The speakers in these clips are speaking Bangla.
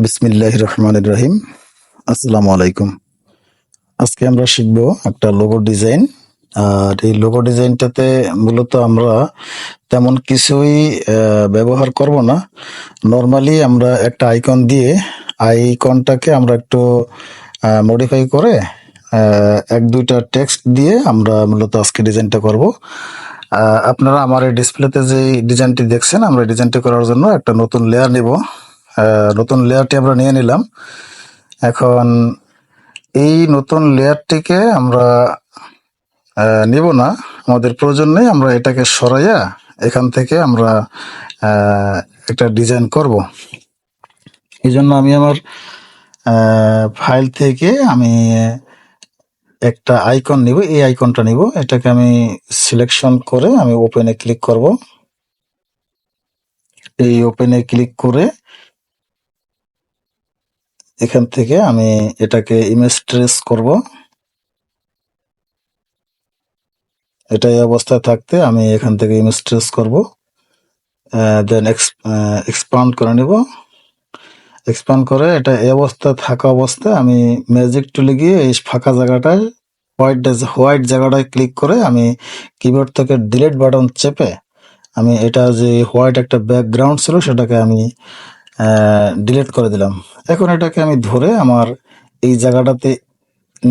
বিসমিল্লাহির রহমানির রহিম। আসসালামু আলাইকুম। আজকে আমরা শিখব একটা লোগো ডিজাইন। আর এই লোগো ডিজাইনটাতে মূলত আমরা তেমন কিছুই ব্যবহার করব না। নর্মালি আমরা একটা আইকন দিয়ে আইকনটাকে আমরা একটু মডিফাই করে এক দুইটা টেক্সট দিয়ে আমরা মূলত আজকে ডিজাইনটা করব। আপনারা আমার এই ডিসপ্লেতে যে ডিজাইনটি দেখছেন, আমরা ডিজাইনটি করার জন্য একটা নতুন লেয়ার নেব। নতুন লেয়ারটি আমরা নিয়ে নিলাম। এখন এই নতুন লেয়ারটিকে আমরা নিব না, আমাদের প্রয়োজন নেই। আমরা এটাকে সরাইয়া এখান থেকে আমরা একটা ডিজাইন করব। এই জন্য আমি আমার ফাইল থেকে আমি একটা আইকন নিব, এই আইকনটা নিব। এটাকে আমি সিলেকশন করে আমি ওপেনে ক্লিক করব। এই ওপেনে ক্লিক করে এখান থেকে আমি এটাকে ইমেজ ট্রেস করব। এটা এই অবস্থায় থাকতে আমি এখান থেকে ইমেজ ট্রেস করব, দেন এক্সপান্ড করে নিব। এক্সপান্ড করে এটা এই অবস্থায় থাকা অবস্থায় আমি ম্যাজিক টুলে গিয়ে এই ফাঁকা জায়গাটায় হোয়াইট জায়গাটায় ক্লিক করে আমি কিবোর্ড থেকে ডিলিট বাটন চেপে আমি এটা যে হোয়াইট একটা ব্যাকগ্রাউন্ড ছিল সেটাকে আমি ডিলিট করে দিলাম। এখন এটাকে আমি ধরে আমার এই জায়গাটাতে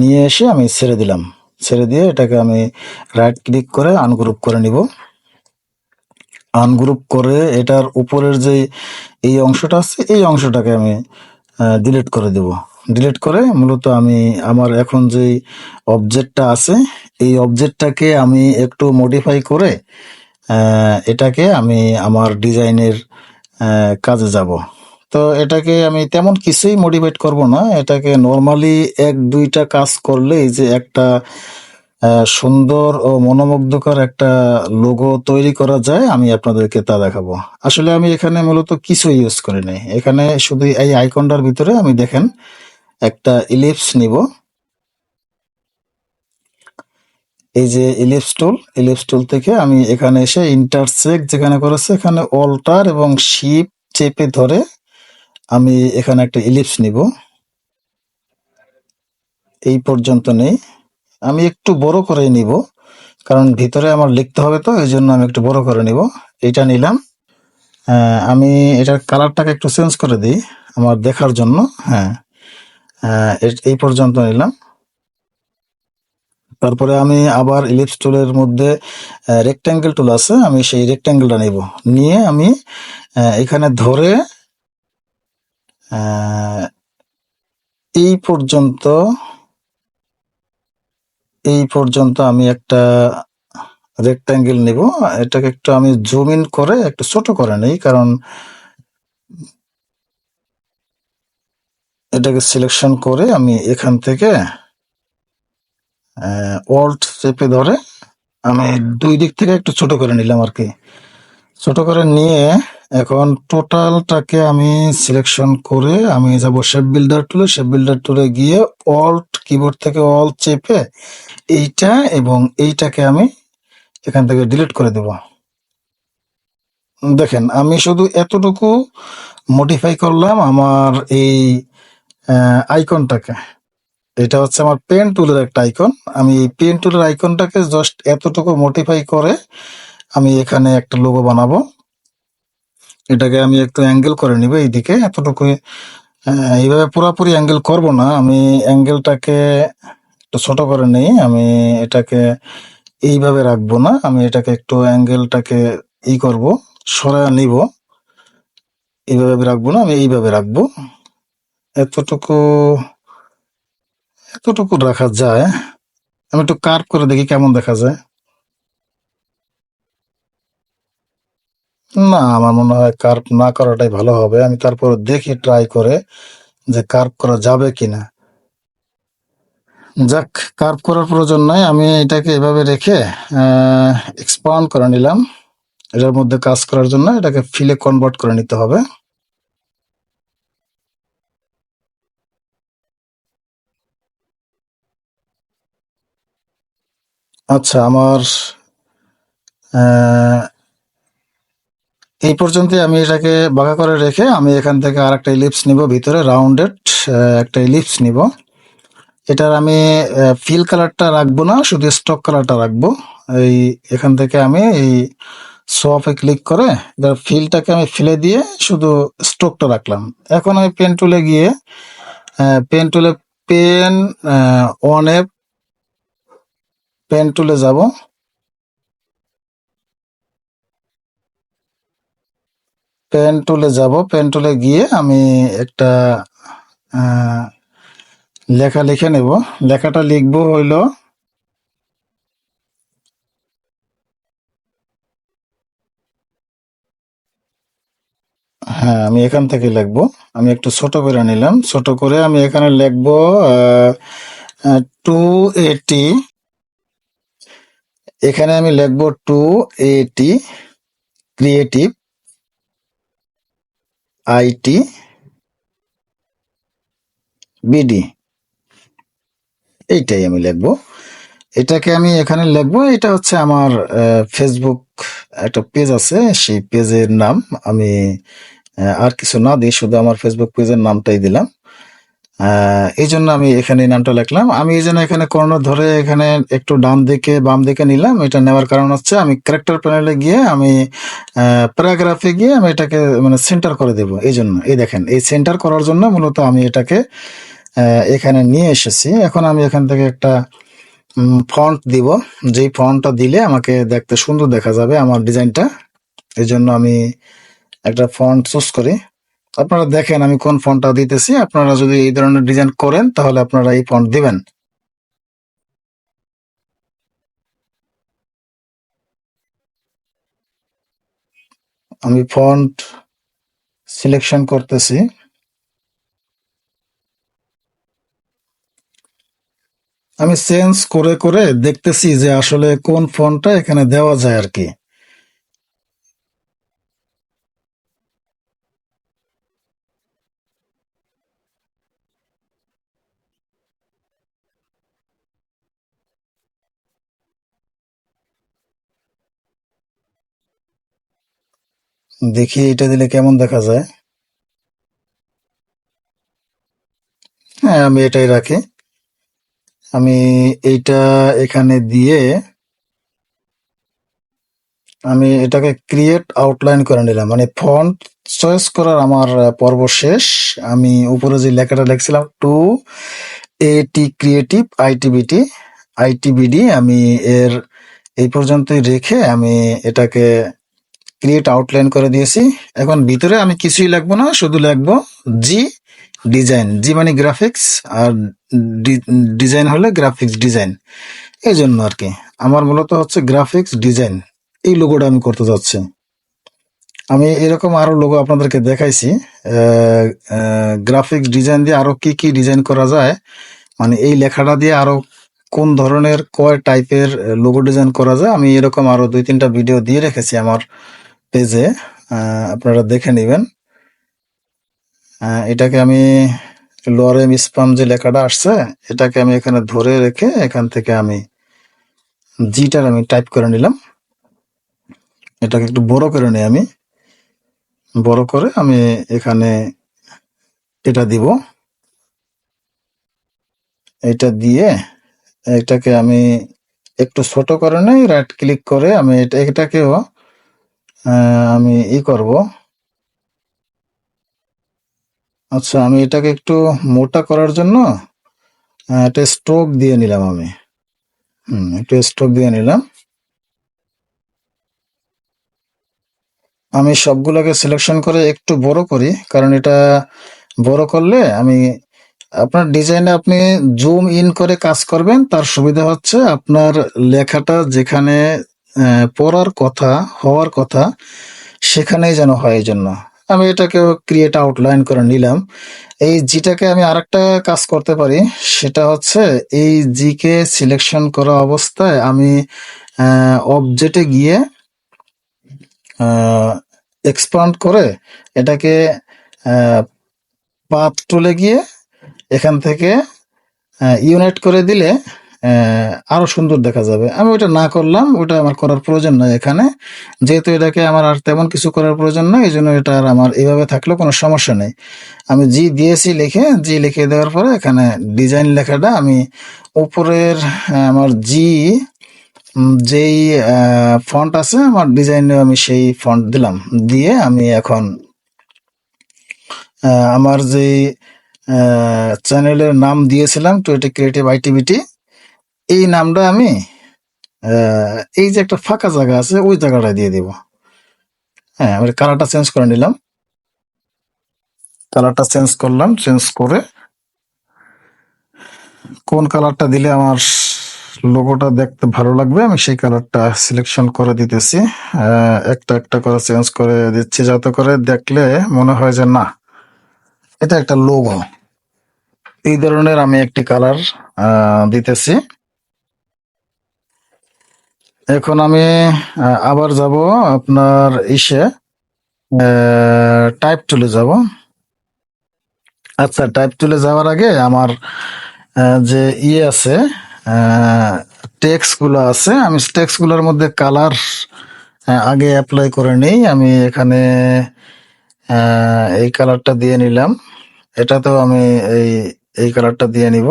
নিয়ে এসে আমি ছেড়ে দিলাম। ছেড়ে দিয়ে এটাকে আমি রাইট ক্লিক করে আনগ্রুপ করে নিব। আনগ্রুপ করে এটার উপরের যে এই অংশটা আছে এই অংশটাকে আমি ডিলিট করে দেব। ডিলিট করে মূলত আমি আমার এখন যে অবজেক্টটা আছে এই অবজেক্টটাকে আমি একটু মডিফাই করে এটাকে আমি আমার ডিজাইনের কাজে যাব। তো এটাকে আমি তেমন কিছুই মডিফাইড করব না, এটাকে নর্মালি এক দুইটা কাজ করলেই যে একটা সুন্দর ও মনোমুগ্ধকর একটা লোগো তৈরি করা যায়, আমি আপনাদেরকে তা দেখাবো। আসলে আমি এখানে মূলত কিছু ইউজ করি নাই, এখানে শুধু এই আইকনটার ভিতরে আমি দেখেন একটা ইলিপস নিব। এই যে ইলিপস টুল থেকে আমি এখানে এসে ইন্টারসেক্ট যেখানে করেছে এখানে অল্টার এবং শিফট চেপে ধরে আমি এখানে একটা ইলিপস নিব। এই পর্যন্ত নেই, আমি একটু বড় করে নিব কারণ ভিতরে আমার লিখতে হবে, তো এই জন্য আমি একটু বড় করে নিব। এইটা নিলাম। আমি এটার কালারটাকে একটু চেঞ্জ করে দিই আমার দেখার জন্য। হ্যাঁ, এই পর্যন্ত নিলাম। তারপরে আমি আবার ইলিপস টুলের মধ্যে রেক্ট্যাঙ্গেল টুল আছে, আমি সেই রেক্ট্যাঙ্গেলটা নিব। নিয়ে আমি এখানে ধরে এই পর্যন্ত আমি একটা রেক্ট্যাঙ্গেল নিব। এটাকে একটু আমি জুম ইন করে একটু ছোট করে নেই, কারণ এটাকে সিলেকশন করে আমি এখান থেকে অল্ট চেপে ধরে আমি দুই দিক থেকে একটু ছোট করে নিলাম আর কি। ছোট করে নিয়ে এখন টোটালটাকে আমি সিলেকশন করে আমি যাব শেপ বিল্ডার টুলে গিয়ে অল্ট কিবোর্ড থেকে অল্ট চেপে এইটা এবং এইটাকে আমি এখান থেকে ডিলিট করে দেব। দেখেন আমি শুধু এতটুকু মডিফাই করলাম আমার এই আইকনটাকে। এটা হচ্ছে আমার পেন টুলের একটা আইকন, আমি এই পেন টুলের আইকনটাকে জাস্ট এতটুকু মডিফাই করে আমি এখানে একটা লোগো বানাবো। এটাকে আমি একটু অ্যাঙ্গেল করে নিব এইদিকে এতটুকু। এইভাবে পুরোপুরি অ্যাঙ্গেল করব না, আমি অ্যাঙ্গেলটাকে একটু ছোট করে নেই। আমি এটাকে এইভাবে রাখবো না, আমি এটাকে একটু অ্যাঙ্গেলটাকে করব, সরায় নিব। এইভাবে রাখবো না, আমি এইভাবে রাখবো। এতটুকু রাখা যায়। আমি একটু কার্ভ করে দেখি কেমন দেখা যায়। না, আমার মনে হয় কার্ভ না করাটাই ভালো হবে। আমি তারপর দেখি ট্রাই করে যে কার্ভ করা যাবে কিনা। যাক, কার্ভ করার প্রয়োজন নাই, আমি এটাকে এভাবে রেখে এক্সপান্ড করে নিলাম। এটার মধ্যে কাজ করার জন্য এটাকে ফিলে কনভার্ট করে নিতে হবে। আচ্ছা, আমার এই পর্যন্ত আমি এটাকে বাঁকা করে রেখে আমি এখান থেকে আর একটা ইলিপস নিব, ভিতরে রাউন্ডেড একটা ইলিপস নিব। এটার আমি ফিল কালারটা রাখবো না, শুধু স্টক কালারটা রাখবো। এই এখান থেকে আমি এই সোয়াপে ক্লিক করে এটার ফিলটাকে আমি ফেলে দিয়ে শুধু স্ট্রোকটা রাখলাম। এখন আমি পেন টুলে গিয়ে পেন টুলে পেন ওয়ানে পেন টুলে যাব। পেন টুলে গিয়ে আমি একটা লেখা লিখে নেব। লেখাটা লিখবো হইলো, হ্যাঁ আমি এখান থেকে লিখবো। আমি একটু ছোট করে নিলাম, ছোট করে আমি এখানে লিখবো 280। এখানে আমি লিখবো 280 ক্রিয়েটিভ আইটি বিডি, এইটাই আমি লিখবো। এটাকে আমি এখানে লিখবো। এটা হচ্ছে আমার ফেসবুক একটা পেজ আছে, সেই পেজের নাম। আমি আর কিছু না দিই, শুধু আমার ফেসবুক পেজের নামটাই দিলাম। এই জন্য আমি এখানে এই নামটা লিখলাম। আমি এই জন্য এখানে কর্নার ধরে এখানে একটু ডান দিকে বাম দিকে নিলাম। এটা নেওয়ার কারণ হচ্ছে আমি ক্যারেক্টার প্যানেলে গিয়ে আমি প্যারাগ্রাফে গিয়ে আমি এটাকে মানে সেন্টার করে দেব। এই জন্য এই দেখেন, এই সেন্টার করার জন্য মূলত আমি এটাকে এখানে নিয়ে এসেছি। এখন আমি এখান থেকে একটা ফন্ট দিব, যেই ফন্টটা দিলে আমাকে দেখতে সুন্দর দেখা যাবে আমার ডিজাইনটা। এই জন্য আমি একটা ফন্ট চুজ করি। আপনারা দেখেন আমি কোন ফন্টটা দিতেছি। আপনারা যদি এই ধরনের ডিজাইন করেন তাহলে আপনারা এই ফন্ট দিবেন। আমি ফন্ট সিলেকশন করতেছি। আমি চেঞ্জ করে করে দেখতেছি যে আসলে কোন ফন্টটা এখানে দেওয়া যায় আর কি। দেখি এটা দিলে কেমন দেখা যায়। হ্যাঁ আমি এটাই রাখি। আমি এইটা এখানে দিয়ে আমি এটাকে ক্রিয়েট আউটলাইন করে নিলাম। মানে ফন্ট চয়েস করার আমার পর্ব শেষ। আমি উপরে যে লেখাটা লিখছিলাম 280 ক্রিয়েটিভ আইটিবিডি, আমি এর এই পর্যন্তই রেখে আমি এটাকে ক্রিয়েট আউটলাইন করে দিয়েছি। এখন ভিতরে আমি কিছুই লিখবো না, শুধু লিখবো জি ডিজাইন। জি মানে গ্রাফিক্স, আর ডিজাইন হলে গ্রাফিক্স ডিজাইন। এই জন্য আর কি আমার মূলত হচ্ছে গ্রাফিক্স ডিজাইন, এই লোগোটা আমি করতে যাচ্ছি। আমি এরকম আরো লোগো আপনাদেরকে দেখাইছি। গ্রাফিক্স ডিজাইন দিয়ে আরো কি কি ডিজাইন করা যায়, মানে এই লেখাটা দিয়ে আরো কোন ধরনের কয় টাইপের লোগো ডিজাইন করা যায়, আমি এরকম আরো 2-3টা ভিডিও দিয়ে রেখেছি আমার পেজে। আপনারা দেখে নেবেন। এটাকে আমি লরেম স্পাম যে লেখাটা আসছে, এটাকে আমি এখানে ধরে রেখে এখান থেকে আমি জিটার আমি টাইপ করে নিলাম। এটাকে একটু বড় করে নিই আমি। বড় করে আমি এখানে এটা দিব। এটা দিয়ে এটাকে আমি একটু ছোট করে নেই, রাইট ক্লিক করে আমি এটাকেও আমি করব। আচ্ছা আমি এটাকে একটু মোটা করার জন্য একটা স্ট্রোক দিয়ে নিলাম আমি। একটু স্ট্রোক দিয়ে নিলাম। আমি সবগুলোকে সিলেকশন করে একটু বড় করি, কারণ এটা বড় করলে আমি আপনার ডিজাইনে আপনি জুম ইন করে কাজ করবেন। তার সুবিধা হচ্ছে আপনার লেখাটা যেখানে পড়ার কথা হওয়ার কথা সেখানেই যেন হয়। এই জন্য আমি এটাকেও ক্রিয়েট আউটলাইন করে নিলাম। এই জিটাকে আমি আরেকটা কাজ করতে পারি, সেটা হচ্ছে এই জি কে সিলেকশন করা অবস্থায় আমি অবজেক্টে গিয়ে এক্সপান্ড করে এটাকে পাথ টুলে গিয়ে এখান থেকে ইউনাইট করে দিলে আরো সুন্দর দেখা যাবে। আমি ওইটা না করলাম, ওটা আমার করার প্রয়োজন নাই এখানে। যেহেতু এটাকে আমার আর তেমন কিছু করার প্রয়োজন নাই, এই জন্য এটা আর আমার এভাবে থাকলেও কোনো সমস্যা নেই। আমি জি দিয়েছি লিখে, জি লিখে দেওয়ার পরে এখানে ডিজাইন লেখাটা আমি উপরের আমার জি যেই ফন্ট আছে আমার ডিজাইনে আমি সেই ফন্ট দিলাম। দিয়ে আমি এখন আমার যে চ্যানেলের নাম দিয়েছিলাম টুয়েটি ক্রিয়েটিভ আইটিভিটি, এই নামটা আমি এই যে একটা ফাঁকা জায়গা আছে ওই জায়গাটা দিয়ে দিব। হ্যাঁ, আমি কালারটা চেঞ্জ করে নিলাম। কালারটা চেঞ্জ করলাম, চেঞ্জ করে কোন কালারটা দিলে আমার লোগোটা দেখতে ভালো লাগবে আমি সেই কালারটা সিলেকশন করে দিতেছি। একটা একটা করে চেঞ্জ করে দিচ্ছি যাতে করে দেখলে মনে হয় যে না এটা একটা লোগো। এই ধরনের আমি একটি কালার দিতেছি। এখন আমি আবার যাব আপনার ইসে টাইপ টুলে যাব। আচ্ছা, টাইপ টুলে যাওয়ার আগে আমার যে ইয়ে আছে টেক্সট গুলো আছে, আমি টেক্সট গুলোর মধ্যে কালার আগে অ্যাপ্লাই করে নেই। আমি এখানে এই কালারটা দিয়ে নিলাম। এটাতেও আমি এই এই কালারটা দিয়ে নিব,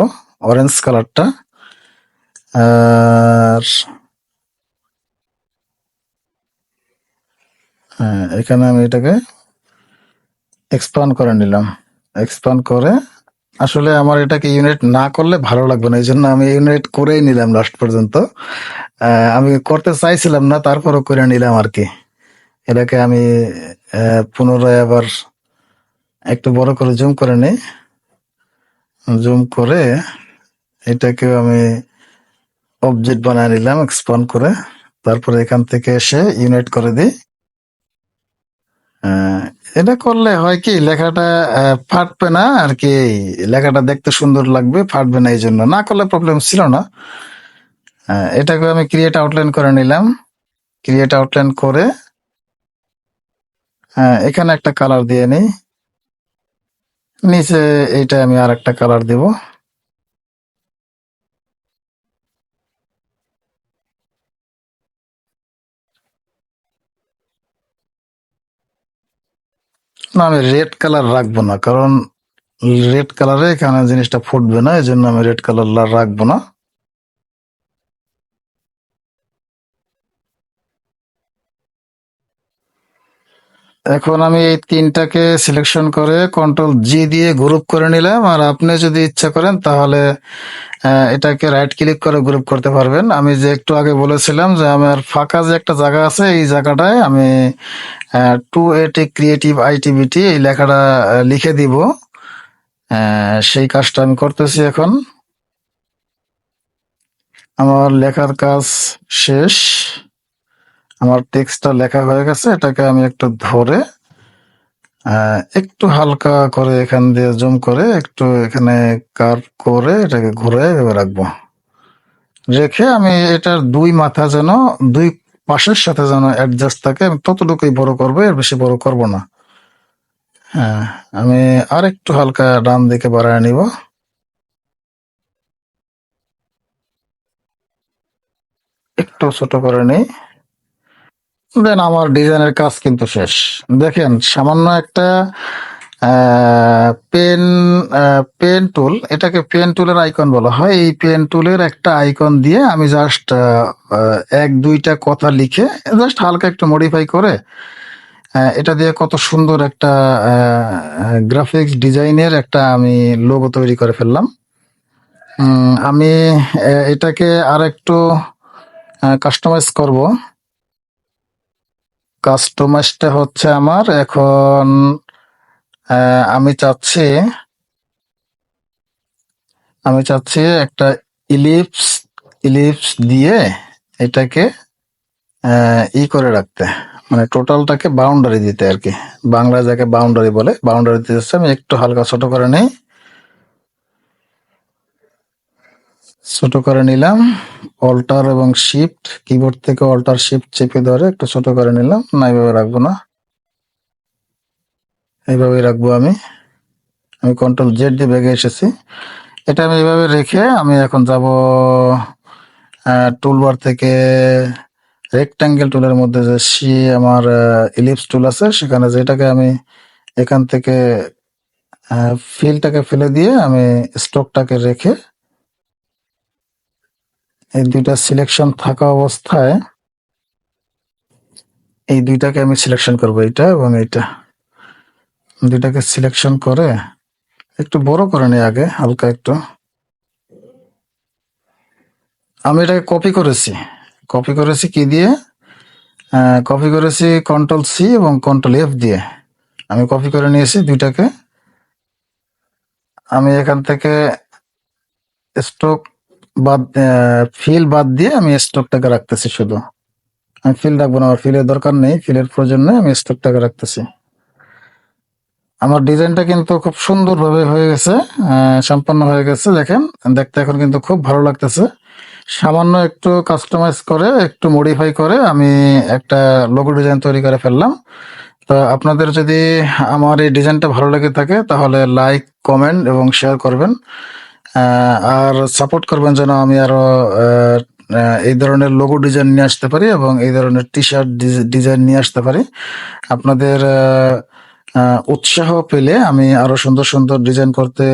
অরেঞ্জ কালারটা। আর এখানে আমি এটাকে এক্সপান্ড করে নিলাম। এক্সপান্ড করে আসলে আমার এটাকে ইউনিট না করলে ভালো লাগবে না, এই জন্য আমি ইউনিট করেই নিলাম লাস্ট পর্যন্ত। আমি করতে চাইছিলাম না, তারপরও করে নিলাম আর কি। এটাকে আমি পুনরায় আবার একটু বড় করে জুম করে নিই। জুম করে এটাকেও আমি অবজেক্ট বানায় নিলাম এক্সপান্ড করে। তারপরে এখান থেকে এসে ইউনিট করে দিই। এটা করলে হয় কি লেখাটা ফাটবে না আর কি, লেখাটা দেখতে সুন্দর লাগবে, ফাটবে না, এই জন্য। না করলে প্রবলেম ছিল না। এটাকে আমি ক্রিয়েট আউটলাইন করে নিলাম। ক্রিয়েট আউটলাইন করে এখানে একটা কালার দিয়ে নিই। নিচে এইটা আমি আর একটা কালার দিব। না, আমি রেড কালার রাখবো না, কারণ রেড কালারে এখানে জিনিসটা ফুটবে না, এই জন্য আমি রেড কালার রাখবো না। এখন আমি এই তিনটাকে সিলেকশন করে কন্ট্রোল জি দিয়ে গ্রুপ করে নিলাম। আর আপনি যদি ইচ্ছা করেন তাহলে এটাকে রাইট ক্লিক করে গ্রুপ করতে পারবেন। আমি যে একটু আগে বলেছিলাম যে আমার ফাঁকা যে একটা জায়গা আছে এই জায়গাটায় আমি 280 ক্রিয়েটিভ আইটিভিটি এই লেখাটা লিখে দিব। সেই কাজটা আমি করতেছি এখন। আমার লেখার কাজ শেষ, আমার টেক্সটটা লেখা হয়ে গেছে। এটাকে আমি একটু ধরে একটু হালকা করে এখান দিয়ে জুম করে একটু এখানে কার্ভ করে এটাকে ঘুরে এভাবে রাখবো। রেখে আমি এটার দুই মাথা যেন দুই পাশের সাথে যেন অ্যাডজাস্ট থাকে, আমি ততটুকুই বড় করবো, এর বেশি বড় করব না। হ্যাঁ, আমি আর একটু হালকা ডান দিকে বাড়ায় নিব। একটু ছোট করে নিই। দেন আমার ডিজাইনের কাজ কিন্তু শেষ। দেখেন সামান্য একটা পেন পেন টুল, এটাকে পেন টুলের আইকন বলা হয়। এই পেন টুলের একটা আইকন দিয়ে আমি জাস্ট এক দুইটা কথা লিখে জাস্ট হালকা একটু মডিফাই করে এটা দিয়ে কত সুন্দর একটা গ্রাফিক্স ডিজাইনের একটা আমি লোগো তৈরি করে ফেললাম। আমি এটাকে আর একটু কাস্টমাইজ করব। কাস্টমাইজটা হচ্ছে আমার এখন আমি চাচ্ছি একটা ইলিপস ইলিপস দিয়ে এটাকে ই করে রাখতে, মানে টোটালটাকে বাউন্ডারি দিতে আর কি। বাংলা যাকে বাউন্ডারি বলে, বাউন্ডারি দিতে আমি একটু হালকা ছোট করে নেই। ছোট করে নিলাম। অল্টার এবং শিফট, কিবোর্ড থেকে অল্টার শিফট চেপে ধরে একটু ছোট করে নিলাম। না, এইভাবে রাখবো না, এইভাবেই রাখবো। আমি কন্ট্রোল জেড দিয়ে বেগে এসেছি। এটা আমি এভাবে রেখে আমি এখন যাব টুলবার থেকে রেক্ট্যাঙ্গেল টুলের মধ্যে যে আমার ইলিপস টুল আছে, সেখানে যেটাকে আমি এখান থেকে ফিলটাকে ফেলে দিয়ে আমি স্ট্রোকটাকে রেখে এই দুইটা সিলেকশন থাকা অবস্থায় এই দুইটাকে আমি সিলেকশন করব, এইটা এবং এইটা দুইটাকে সিলেকশন করে একটু বড় করে নিই আগে হালকা একটু। আমি এটাকে কপি করেছি কি দিয়ে? কপি করেছি কন্ট্রোল সি এবং কন্ট্রোল এফ দিয়ে আমি কপি করে নিয়েছি দুইটাকে। আমি এখান থেকে স্ট্রোক বাদ ফিল বাদ দিয়ে আমি স্ট্রোকটাকে রাখতেছি শুধু। আমি ফিল রাখবো না, আমার ফিলের দরকার নেই, ফিলের প্রয়োজন নেই, আমি স্ট্রোকটাকে রাখতেছি। আমার ডিজাইনটা কিন্তু খুব সুন্দরভাবে হয়ে গেছে, সম্পন্ন হয়ে গেছে। দেখেন, দেখতে এখন কিন্তু খুব ভালো লাগতেছে। সামান্য একটু কাস্টমাইজ করে, একটু মডিফাই করে আমি একটা লোগো ডিজাইন তৈরি করে ফেললাম। তো আপনাদের যদি আমার এই ডিজাইনটা ভালো লেগে থাকে তাহলে লাইক, কমেন্ট এবং শেয়ার করবেন, আর সাপোর্ট করবেন যেন আমি আরো এই ধরনের লোগো ডিজাইন নিয়ে আসতে পারি এবং এই ধরনের টি শার্ট ডিজাইন নিয়ে আসতে পারি। আপনাদের উৎসাহ পেলে আমি আরো সুন্দর সুন্দর ডিজাইন করতে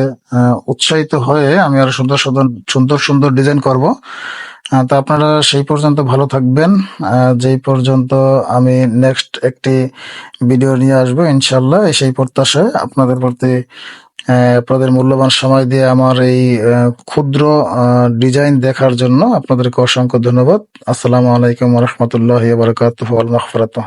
উৎসাহিত হয়ে আমি আরো সুন্দর সুন্দর সুন্দর সুন্দর ডিজাইন করব। তো আপনারা সেই পর্যন্ত ভালো থাকবেন। যেই পর্যন্ত আমি নেক্সট একটি ভিডিও নিয়ে আসবো ইনশাল্লাহ, সেই প্রত্যাশায় আপনাদের প্রতি আপনাদের মূল্যবান সময় দিয়ে আমার এই ক্ষুদ্র ডিজাইন দেখার জন্য আপনাদেরকে অসংখ্য ধন্যবাদ। আসসালামু আলাইকুম ওয়া রাহমাতুল্লাহি ওয়া বারাকাতুহু ওয়াল মাগফিরাতুহ।